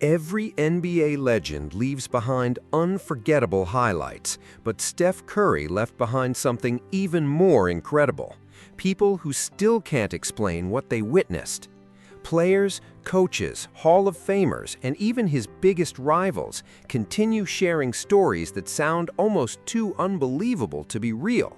Every NBA legend leaves behind unforgettable highlights, but Steph Curry left behind something even more incredible. People who still can't explain what they witnessed. Players, coaches, Hall of Famers, and even his biggest rivals continue sharing stories that sound almost too unbelievable to be real.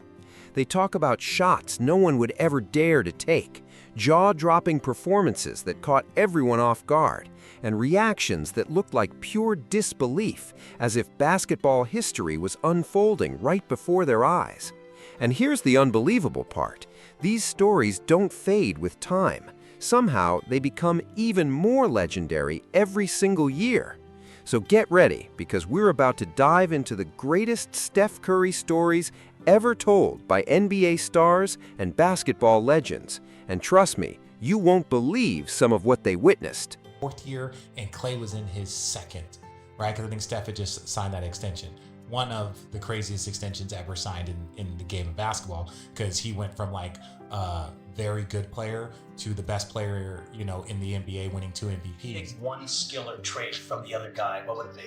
They talk about shots no one would ever dare to take, jaw-dropping performances that caught everyone off guard, and reactions that looked like pure disbelief, as if basketball history was unfolding right before their eyes. And here's the unbelievable part. These stories don't fade with time. Somehow, they become even more legendary every single year. So get ready, because we're about to dive into the greatest Steph Curry stories ever told by NBA stars and basketball legends. And trust me, you won't believe some of what they witnessed. Fourth year, and Clay was in his second, right? Because I think Steph had just signed that extension. One of the craziest extensions ever signed in the game of basketball, because he went from like a very good player to the best player, you know, in the NBA, winning 2 MVPs. Take one skill or trait from the other guy, what would it be?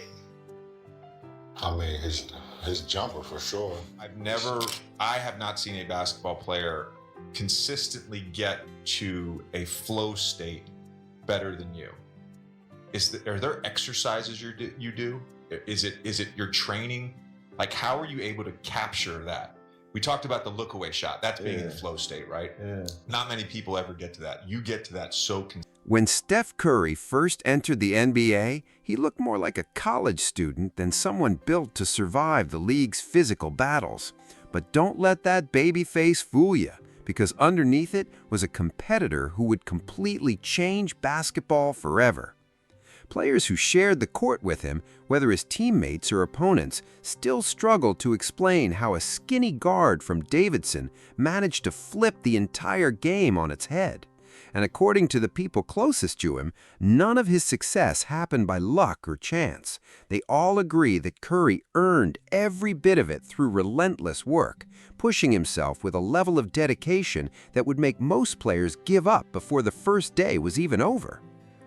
I mean, his jumper for sure. I have not seen a basketball player consistently get to a flow state better than you. Are there exercises you do? Is it your training? Like, how are you able to capture that? We talked about the look away shot. That's being in the flow state, right? Yeah. Not many people ever get to that. You get to that so When Steph Curry first entered the NBA, he looked more like a college student than someone built to survive the league's physical battles. But don't let that baby face fool you, because underneath it was a competitor who would completely change basketball forever. Players who shared the court with him, whether his teammates or opponents, still struggled to explain how a skinny guard from Davidson managed to flip the entire game on its head. And according to the people closest to him, none of his success happened by luck or chance. They all agree that Curry earned every bit of it through relentless work, pushing himself with a level of dedication that would make most players give up before the first day was even over.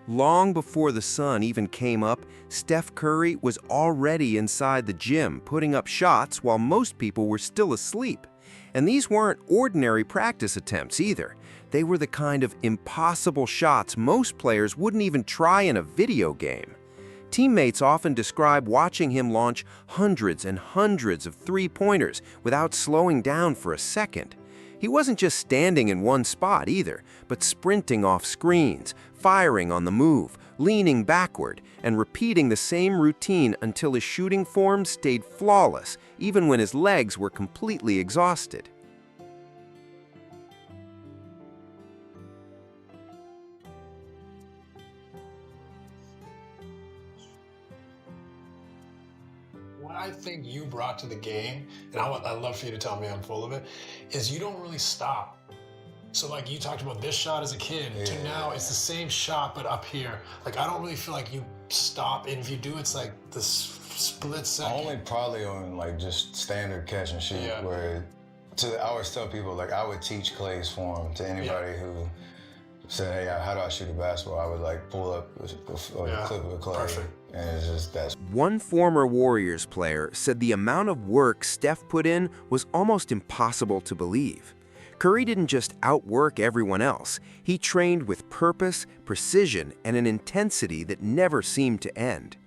Long before the sun even came up, Steph Curry was already inside the gym putting up shots while most people were still asleep. And these weren't ordinary practice attempts either. They were the kind of impossible shots most players wouldn't even try in a video game. Teammates often describe watching him launch hundreds and hundreds of three-pointers without slowing down for a second. He wasn't just standing in one spot either, but sprinting off screens, firing on the move, leaning backward, and repeating the same routine until his shooting form stayed flawless, even when his legs were completely exhausted. What I think you brought to the game, and I'd love for you to tell me I'm full of it, is you don't really stop. So like you talked about this shot as a kid to now it's the same shot but up here. Like I don't really feel like you stop, and if you do, it's like the split second. Only probably on like just standard catch and shoot, where I always tell people, like I would teach Clay's form to anybody who said, hey, how do I shoot a basketball? I would like pull up a clip of Clay. Perfect. And it's just that. One former Warriors player said the amount of work Steph put in was almost impossible to believe. Curry didn't just outwork everyone else. He trained with purpose, precision, and an intensity that never seemed to end.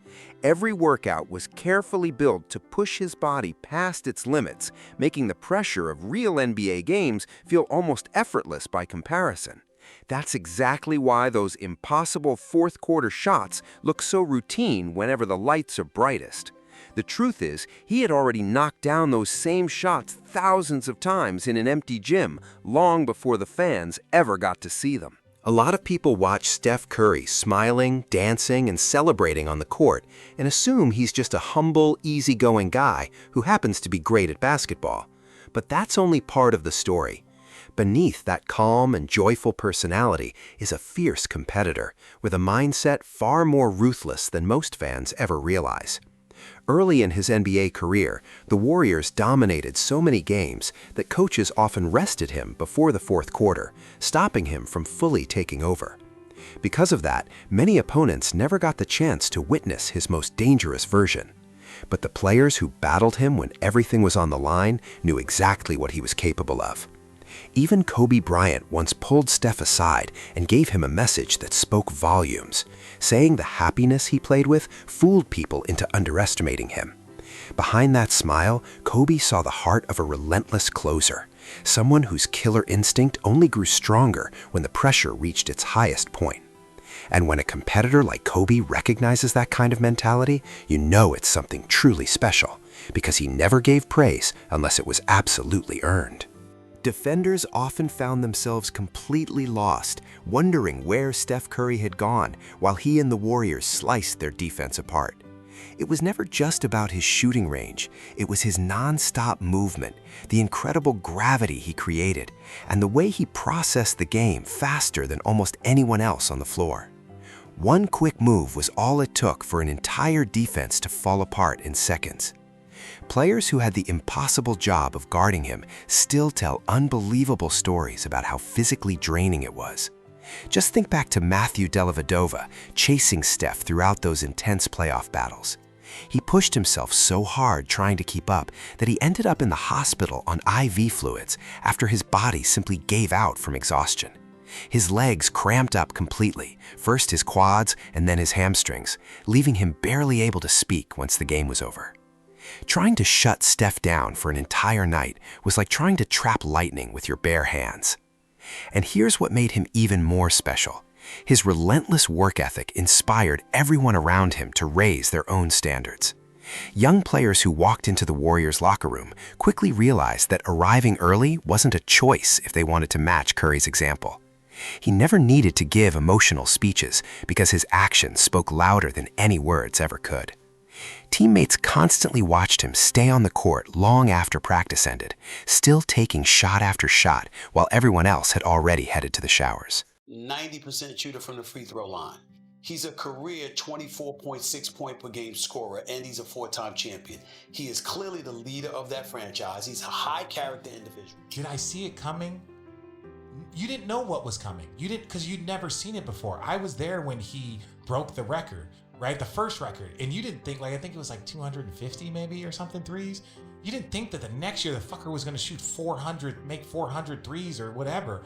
Every workout was carefully built to push his body past its limits, making the pressure of real NBA games feel almost effortless by comparison. That's exactly why those impossible fourth-quarter shots look so routine whenever the lights are brightest. The truth is, he had already knocked down those same shots thousands of times in an empty gym long before the fans ever got to see them. A lot of people watch Steph Curry smiling, dancing, and celebrating on the court and assume he's just a humble, easygoing guy who happens to be great at basketball. But that's only part of the story. Beneath that calm and joyful personality is a fierce competitor with a mindset far more ruthless than most fans ever realize. Early in his NBA career, the Warriors dominated so many games that coaches often rested him before the fourth quarter, stopping him from fully taking over. Because of that, many opponents never got the chance to witness his most dangerous version. But the players who battled him when everything was on the line knew exactly what he was capable of. Even Kobe Bryant once pulled Steph aside and gave him a message that spoke volumes, saying the happiness he played with fooled people into underestimating him. Behind that smile, Kobe saw the heart of a relentless closer, someone whose killer instinct only grew stronger when the pressure reached its highest point. And when a competitor like Kobe recognizes that kind of mentality, you know it's something truly special, because he never gave praise unless it was absolutely earned. Defenders often found themselves completely lost, wondering where Steph Curry had gone while he and the Warriors sliced their defense apart. It was never just about his shooting range. It was his non-stop movement, the incredible gravity he created, and the way he processed the game faster than almost anyone else on the floor. One quick move was all it took for an entire defense to fall apart in seconds. Players who had the impossible job of guarding him still tell unbelievable stories about how physically draining it was. Just think back to Matthew Dellavedova chasing Steph throughout those intense playoff battles. He pushed himself so hard trying to keep up that he ended up in the hospital on IV fluids after his body simply gave out from exhaustion. His legs cramped up completely, first his quads and then his hamstrings, leaving him barely able to speak once the game was over. Trying to shut Steph down for an entire night was like trying to trap lightning with your bare hands. And here's what made him even more special. His relentless work ethic inspired everyone around him to raise their own standards. Young players who walked into the Warriors' locker room quickly realized that arriving early wasn't a choice if they wanted to match Curry's example. He never needed to give emotional speeches because his actions spoke louder than any words ever could. Teammates constantly watched him stay on the court long after practice ended, still taking shot after shot while everyone else had already headed to the showers. 90% shooter from the free throw line. He's a career 24.6 point per game scorer, and he's a 4-time champion. He is clearly the leader of that franchise. He's a high character individual. Did I see it coming? You didn't know what was coming. You didn't, because you'd never seen it before. I was there when he broke the record, right? The first record. And you didn't think, like, I think it was like 250 maybe or something threes. You didn't think that the next year the fucker was going to shoot 400, make 400 threes or whatever.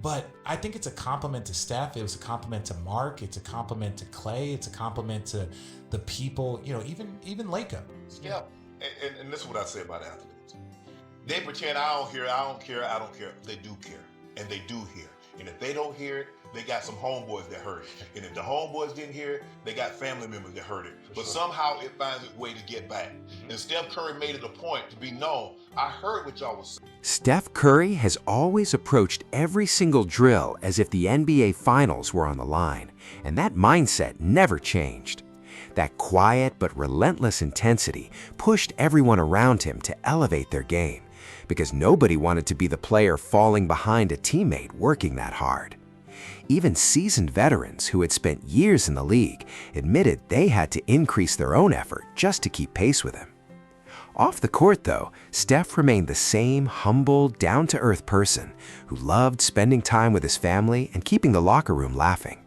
But I think it's a compliment to Steph. It was a compliment to Mark. It's a compliment to Clay. It's a compliment to the people, you know, even Laker. Yeah, and this is what I say about athletes. They pretend I don't hear, I don't care, I don't care. They do care, and they do hear. And if they don't hear it, they got some homeboys that heard it. And if the homeboys didn't hear it, they got family members that heard it. But somehow it finds its way to get back. And Steph Curry made it a point to be known. I heard what y'all was saying. Steph Curry has always approached every single drill as if the NBA Finals were on the line, and that mindset never changed. That quiet but relentless intensity pushed everyone around him to elevate their game, because nobody wanted to be the player falling behind a teammate working that hard. Even seasoned veterans who had spent years in the league admitted they had to increase their own effort just to keep pace with him. Off the court, though, Steph remained the same humble, down-to-earth person who loved spending time with his family and keeping the locker room laughing.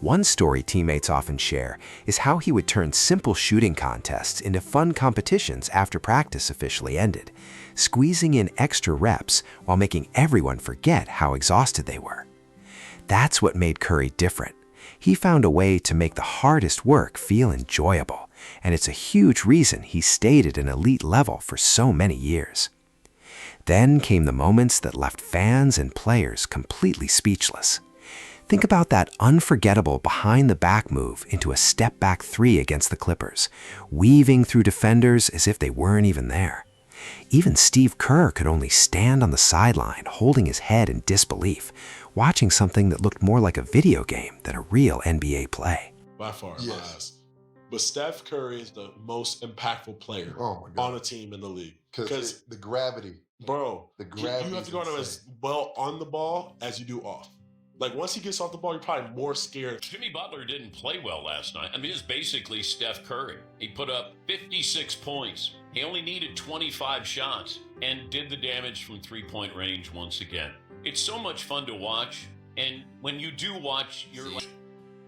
One story teammates often share is how he would turn simple shooting contests into fun competitions after practice officially ended, squeezing in extra reps while making everyone forget how exhausted they were. That's what made Curry different. He found a way to make the hardest work feel enjoyable, and it's a huge reason he stayed at an elite level for so many years. Then came the moments that left fans and players completely speechless. Think about that unforgettable behind-the-back move into a step-back three against the Clippers, weaving through defenders as if they weren't even there. Even Steve Kerr could only stand on the sideline, holding his head in disbelief, watching something that looked more like a video game than a real NBA play. By far, in my eyes. But Steph Curry is the most impactful player on a team in the league. Because the gravity. Bro, the gravity. You have to go on him as well on the ball as you do off. Like, once he gets off the ball, you're probably more scared. Jimmy Butler didn't play well last night. I mean, it's basically Steph Curry. He put up 56 points. He only needed 25 shots and did the damage from three-point range once again. It's so much fun to watch. And when you do watch your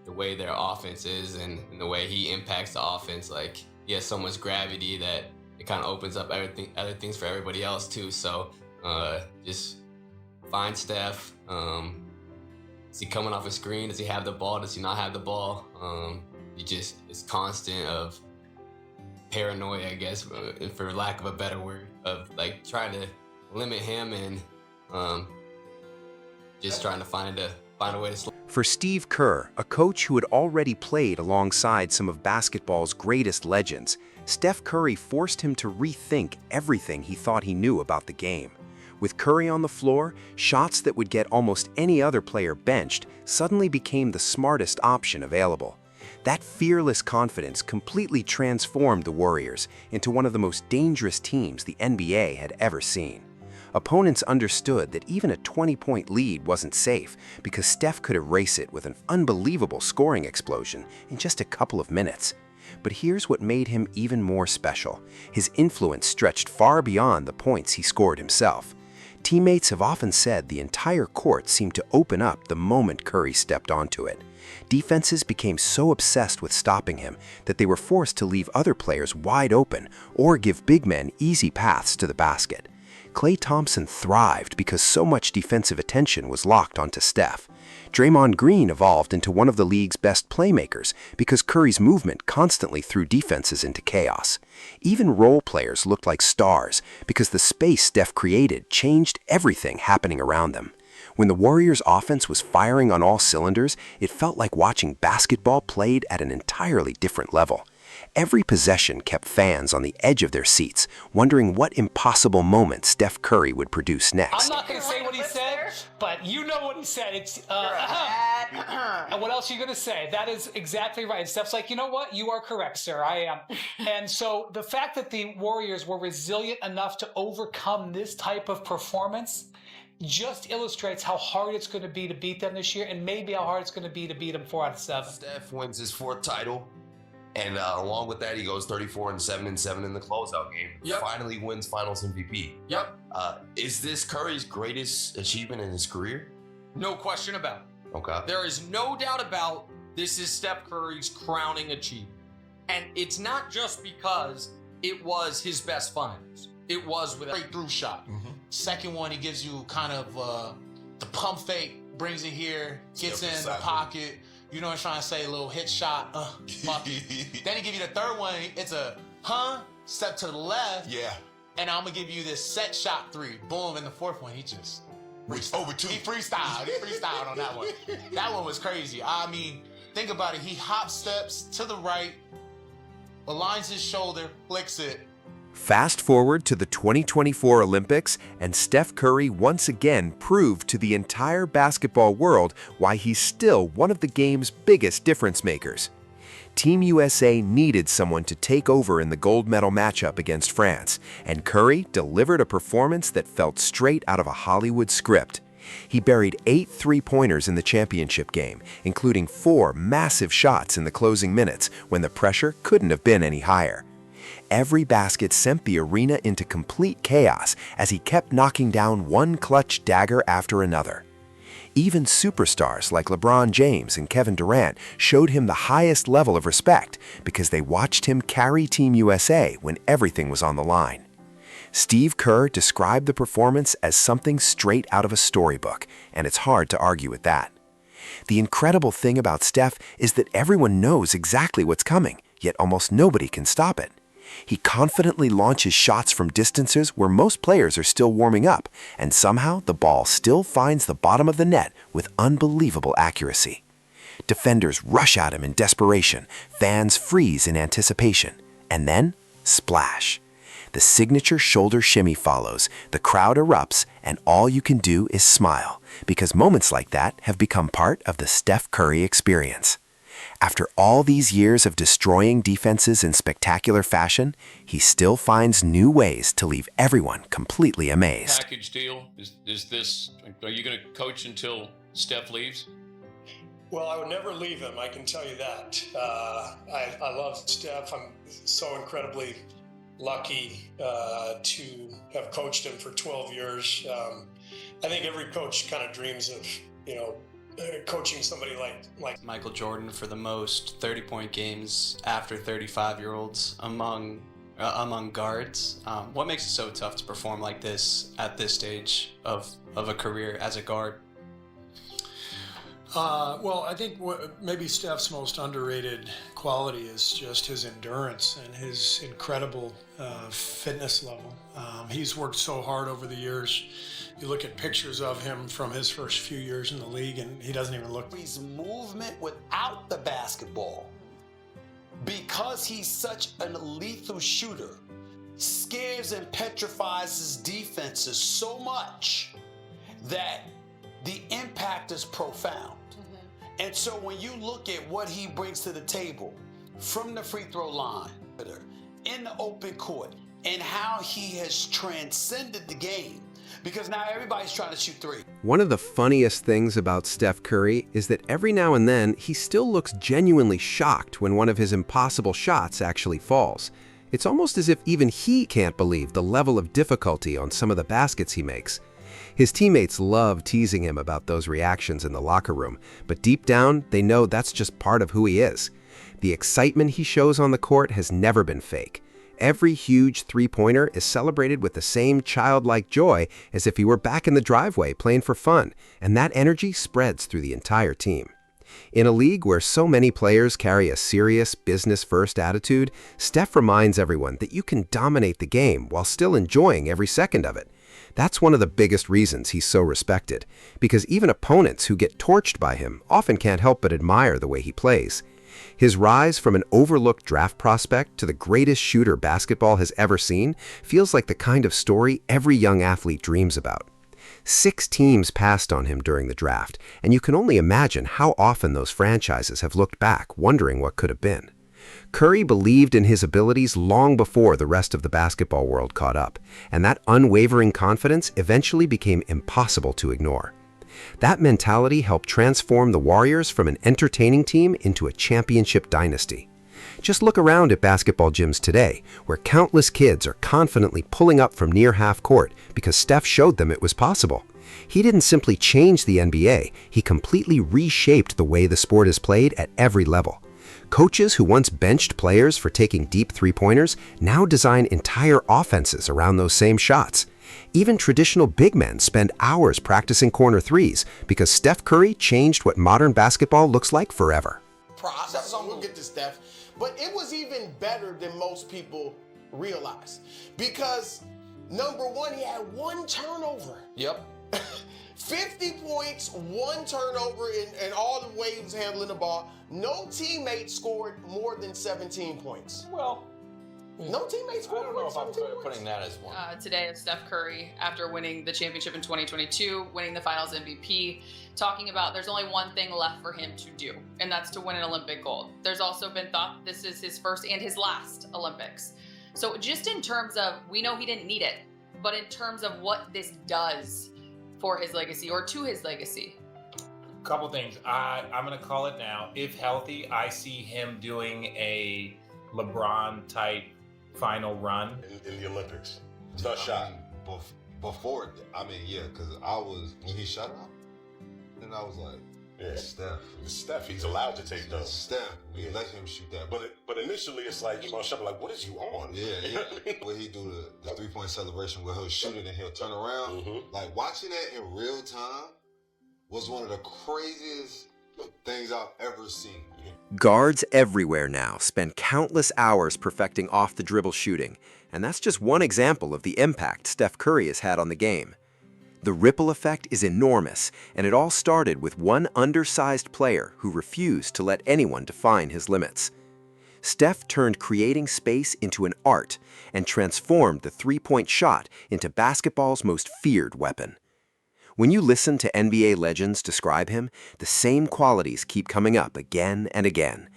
the way their offense is and the way he impacts the offense, like he has so much gravity that it kind of opens up other things for everybody else too. So just find Steph. Is he coming off a screen? Does he have the ball? Does he not have the ball? It's constant of paranoia, I guess, for lack of a better word, of like trying to limit him and just trying to find a way to slow. For Steve Kerr, a coach who had already played alongside some of basketball's greatest legends, Steph Curry forced him to rethink everything he thought he knew about the game. With Curry on the floor, shots that would get almost any other player benched suddenly became the smartest option available. That fearless confidence completely transformed the Warriors into one of the most dangerous teams the NBA had ever seen. Opponents understood that even a 20-point lead wasn't safe because Steph could erase it with an unbelievable scoring explosion in just a couple of minutes. But here's what made him even more special. His influence stretched far beyond the points he scored himself. Teammates have often said the entire court seemed to open up the moment Curry stepped onto it. Defenses became so obsessed with stopping him that they were forced to leave other players wide open or give big men easy paths to the basket. Klay Thompson thrived because so much defensive attention was locked onto Steph. Draymond Green evolved into one of the league's best playmakers because Curry's movement constantly threw defenses into chaos. Even role players looked like stars because the space Steph created changed everything happening around them. When the Warriors' offense was firing on all cylinders, it felt like watching basketball played at an entirely different level. Every possession kept fans on the edge of their seats, wondering what impossible moment Steph Curry would produce next. I'm not going to say what he said, but you know what he said. It's, and what else are you going to say? That is exactly right. And Steph's like, you know what? You are correct, sir. I am. And so the fact that the Warriors were resilient enough to overcome this type of performance just illustrates how hard it's going to be to beat them this year, and maybe how hard it's going to be to beat them 4 out of 7. Steph wins his 4th title. And along with that, he goes 34-7 in the closeout game. Yep. Finally wins Finals MVP. Yep. Is this Curry's greatest achievement in his career? No question about it. Okay. There is no doubt about this is Steph Curry's crowning achievement. And it's not just because it was his best finals. It was with a straight-through shot. Mm-hmm. Second one, he gives you kind of the pump fake, brings it here, gets in the pocket. You know what I'm trying to say? A little hit shot. Fuck it. Then he give you the third one. It's a step to the left. Yeah. And I'm gonna give you this set shot 3. Boom. And the fourth one, he just over 2. He freestyled on that one. That one was crazy. I mean, think about it. He hop steps to the right, aligns his shoulder, flicks it. Fast forward to the 2024 Olympics, and Steph Curry once again proved to the entire basketball world why he's still one of the game's biggest difference makers. Team USA needed someone to take over in the gold medal matchup against France, and Curry delivered a performance that felt straight out of a Hollywood script. He buried 8 three-pointers in the championship game, including 4 massive shots in the closing minutes when the pressure couldn't have been any higher. Every basket sent the arena into complete chaos as he kept knocking down one clutch dagger after another. Even superstars like LeBron James and Kevin Durant showed him the highest level of respect because they watched him carry Team USA when everything was on the line. Steve Kerr described the performance as something straight out of a storybook, and it's hard to argue with that. The incredible thing about Steph is that everyone knows exactly what's coming, yet almost nobody can stop it. He confidently launches shots from distances where most players are still warming up, and somehow the ball still finds the bottom of the net with unbelievable accuracy. Defenders rush at him in desperation, fans freeze in anticipation, and then, splash. The signature shoulder shimmy follows, the crowd erupts, and all you can do is smile, because moments like that have become part of the Steph Curry experience. After all these years of destroying defenses in spectacular fashion, he still finds new ways to leave everyone completely amazed. Package deal? Is this, are you going to coach until Steph leaves? Well, I would never leave him, I can tell you that. I love Steph. I'm so incredibly lucky to have coached him for 12 years. I think every coach kind of dreams of, coaching somebody like Michael Jordan for the most 30-point games after 35-year-olds among guards. What makes it so tough to perform like this at this stage of a career as a guard? Well, I think maybe Steph's most underrated quality is just his endurance and his incredible fitness level. He's worked so hard over the years. You look at pictures of him from his first few years in the league, and he doesn't even look. His movement without the basketball, because he's such an lethal shooter, scares and petrifies his defenses so much that the impact is profound. And so when you look at what he brings to the table from the free throw line, in the open court, and how he has transcended the game, because now everybody's trying to shoot three. One of the funniest things about Steph Curry is that every now and then he still looks genuinely shocked when one of his impossible shots actually falls. It's almost as if even he can't believe the level of difficulty on some of the baskets he makes. His teammates love teasing him about those reactions in the locker room, but deep down, they know that's just part of who he is. The excitement he shows on the court has never been fake. Every huge three-pointer is celebrated with the same childlike joy as if he were back in the driveway playing for fun, and that energy spreads through the entire team. In a league where so many players carry a serious, business-first attitude, Steph reminds everyone that you can dominate the game while still enjoying every second of it. That's one of the biggest reasons he's so respected, because even opponents who get torched by him often can't help but admire the way he plays. His rise from an overlooked draft prospect to the greatest shooter basketball has ever seen feels like the kind of story every young athlete dreams about. 6 teams passed on him during the draft, and you can only imagine how often those franchises have looked back, wondering what could have been. Curry believed in his abilities long before the rest of the basketball world caught up, and that unwavering confidence eventually became impossible to ignore. That mentality helped transform the Warriors from an entertaining team into a championship dynasty. Just look around at basketball gyms today, where countless kids are confidently pulling up from near half court because Steph showed them it was possible. He didn't simply change the NBA, he completely reshaped the way the sport is played at every level. Coaches who once benched players for taking deep three-pointers now design entire offenses around those same shots. Even traditional big men spend hours practicing corner threes because Steph Curry changed what modern basketball looks like forever. Process, we'll get to Steph, but it was even better than most people realize because number one, he had 1 turnover. Yep. 50 points, 1 turnover in all the way he was handling the ball. No teammate scored more than 17 points. Well, no teammate scored more than 17 points. Putting that as one. Today is Steph Curry after winning the championship in 2022, winning the finals MVP, talking about there's only one thing left for him to do, and that's to win an Olympic gold. There's also been thought this is his first and his last Olympics. So just in terms of, we know he didn't need it, but in terms of what this does for his legacy or to his legacy. Couple things. I'm going to call it now. If healthy, I see him doing a LeBron type final run in the Olympics. Tough shot. Before, yeah, because when he shot up, then I was like, yeah, Steph. It's Steph. He's allowed to take those. Steph. We let him shoot that. But initially, it's like you're gonna shove it. Like, what is you on? Yeah. Where he do the 3-point celebration where he'll shoot it and he'll turn around. Mm-hmm. Like watching that in real time was one of the craziest things I've ever seen. Guards everywhere now spend countless hours perfecting off-the-dribble shooting, and that's just one example of the impact Steph Curry has had on the game. The ripple effect is enormous, and it all started with one undersized player who refused to let anyone define his limits. Steph turned creating space into an art and transformed the three-point shot into basketball's most feared weapon. When you listen to NBA legends describe him, the same qualities keep coming up again and again.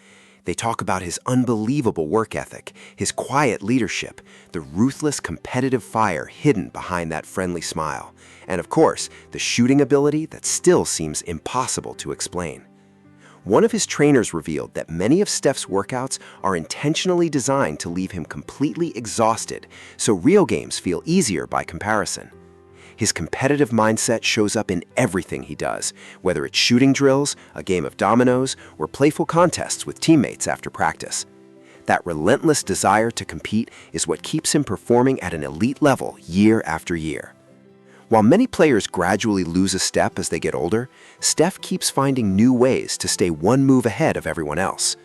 They talk about his unbelievable work ethic, his quiet leadership, the ruthless competitive fire hidden behind that friendly smile, and of course, the shooting ability that still seems impossible to explain. One of his trainers revealed that many of Steph's workouts are intentionally designed to leave him completely exhausted, so real games feel easier by comparison. His competitive mindset shows up in everything he does, whether it's shooting drills, a game of dominoes, or playful contests with teammates after practice. That relentless desire to compete is what keeps him performing at an elite level year after year. While many players gradually lose a step as they get older, Steph keeps finding new ways to stay one move ahead of everyone else.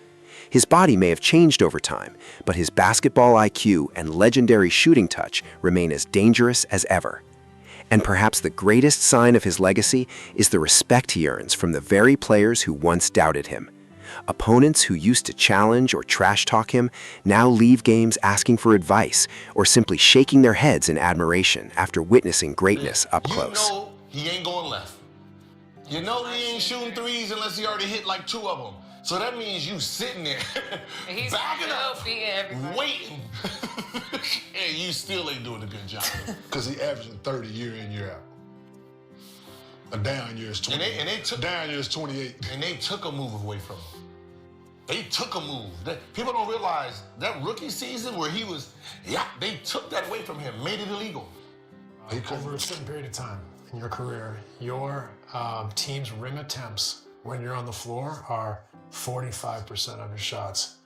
His body may have changed over time, but his basketball IQ and legendary shooting touch remain as dangerous as ever. And perhaps the greatest sign of his legacy is the respect he earns from the very players who once doubted him. Opponents who used to challenge or trash talk him now leave games asking for advice or simply shaking their heads in admiration after witnessing greatness up close. You know he ain't going left. You know he ain't shooting threes unless he already hit like 2 of them. So that means you sitting there, He's backing up, everybody. waiting, and you still ain't doing a good job. Because he averaging 30 year in, year out. A down year is 20. And they took down year is 28. And they took a move away from him. They took a move. People don't realize that rookie season where he was, they took that away from him, made it illegal. Over a certain period of time in your career, your team's rim attempts when you're on the floor are 45% of your shots.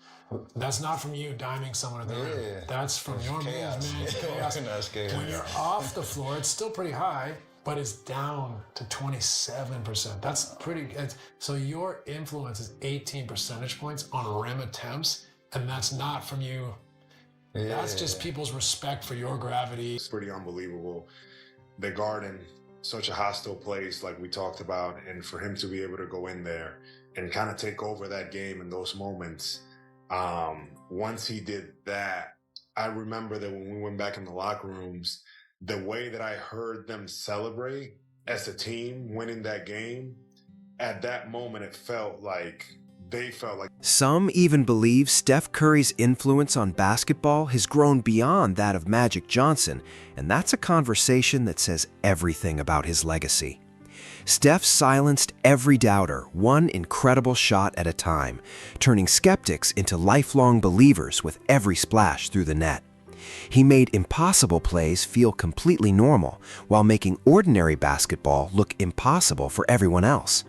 That's not from you diming someone at the rim. That's from your chaos. movement. Chaos. When you're off the floor, it's still pretty high, but it's down to 27%. That's pretty good. So your influence is 18 percentage points on rim attempts, and that's not from you. That's just people's respect for your gravity. It's pretty unbelievable. The Garden, such a hostile place like we talked about, and for him to be able to go in there and kind of take over that game in those moments. Once he did that, I remember that when we went back in the locker rooms, the way that I heard them celebrate as a team winning that game, at that moment, it felt like they felt like. Some even believe Steph Curry's influence on basketball has grown beyond that of Magic Johnson, and that's a conversation that says everything about his legacy. Steph silenced every doubter, one incredible shot at a time, turning skeptics into lifelong believers with every splash through the net. He made impossible plays feel completely normal, while making ordinary basketball look impossible for everyone else.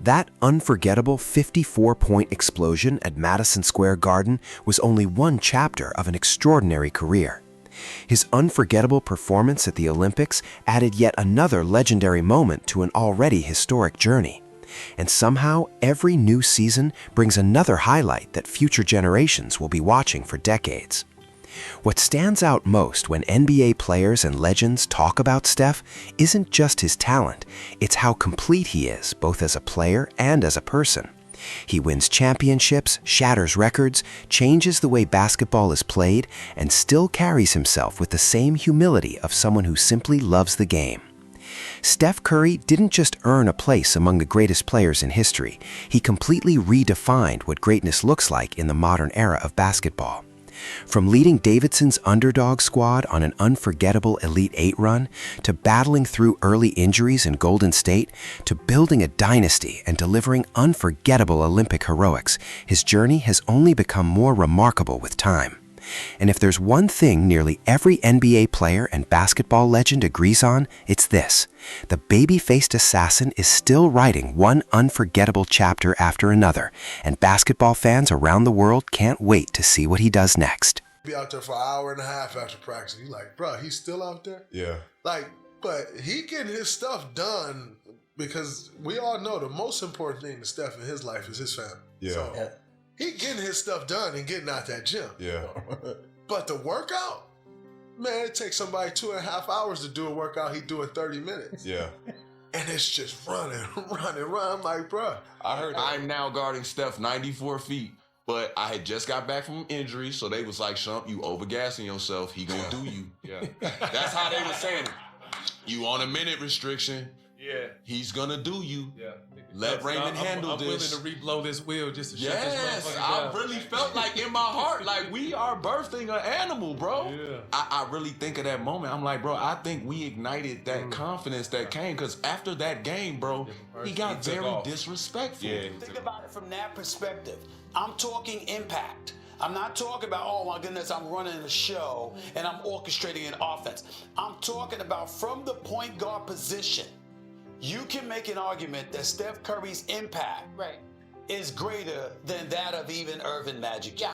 That unforgettable 54-point explosion at Madison Square Garden was only one chapter of an extraordinary career. His unforgettable performance at the Olympics added yet another legendary moment to an already historic journey. And somehow, every new season brings another highlight that future generations will be watching for decades. What stands out most when NBA players and legends talk about Steph isn't just his talent, it's how complete he is, both as a player and as a person. He wins championships, shatters records, changes the way basketball is played, and still carries himself with the same humility of someone who simply loves the game. Steph Curry didn't just earn a place among the greatest players in history, he completely redefined what greatness looks like in the modern era of basketball. From leading Davidson's underdog squad on an unforgettable Elite Eight run, to battling through early injuries in Golden State, to building a dynasty and delivering unforgettable Olympic heroics, his journey has only become more remarkable with time. And if there's one thing nearly every NBA player and basketball legend agrees on, it's this: the baby-faced assassin is still writing one unforgettable chapter after another, and basketball fans around the world can't wait to see what he does next. Be out there for an hour and a half after practice. You like, bro, he's still out there? Yeah. Like, but he getting his stuff done, because we all know the most important thing to Steph in his life is his family. Yeah. So, he getting his stuff done and getting out that gym. Yeah. But the workout, man, it takes somebody 2.5 hours to do a workout. He doing 30 minutes. Yeah. And it's just running. I'm like, bro. I heard I'm now guarding Steph 94 feet, but I had just got back from injury, so they was like, Shump, you overgassing yourself. He gonna do you. Yeah. That's how they was saying it. You on a minute restriction. Yeah. He's gonna do you. Yeah. Let Raymond handle this. I'm willing to reblow this wheel just to shut this Yes, motherfucker I down. really felt like in my heart, like we are birthing an animal, bro. Yeah. I really think of that moment. I'm like, bro, I think we ignited that confidence that came, because after that game, bro, he got took very off. disrespectful. Think about it from that perspective. I'm talking impact. I'm not talking about, oh my goodness, I'm running a show and I'm orchestrating an offense. I'm talking about from the point guard position. You can make an argument that Steph Curry's impact is greater than that of even Irvin Magic. Yeah.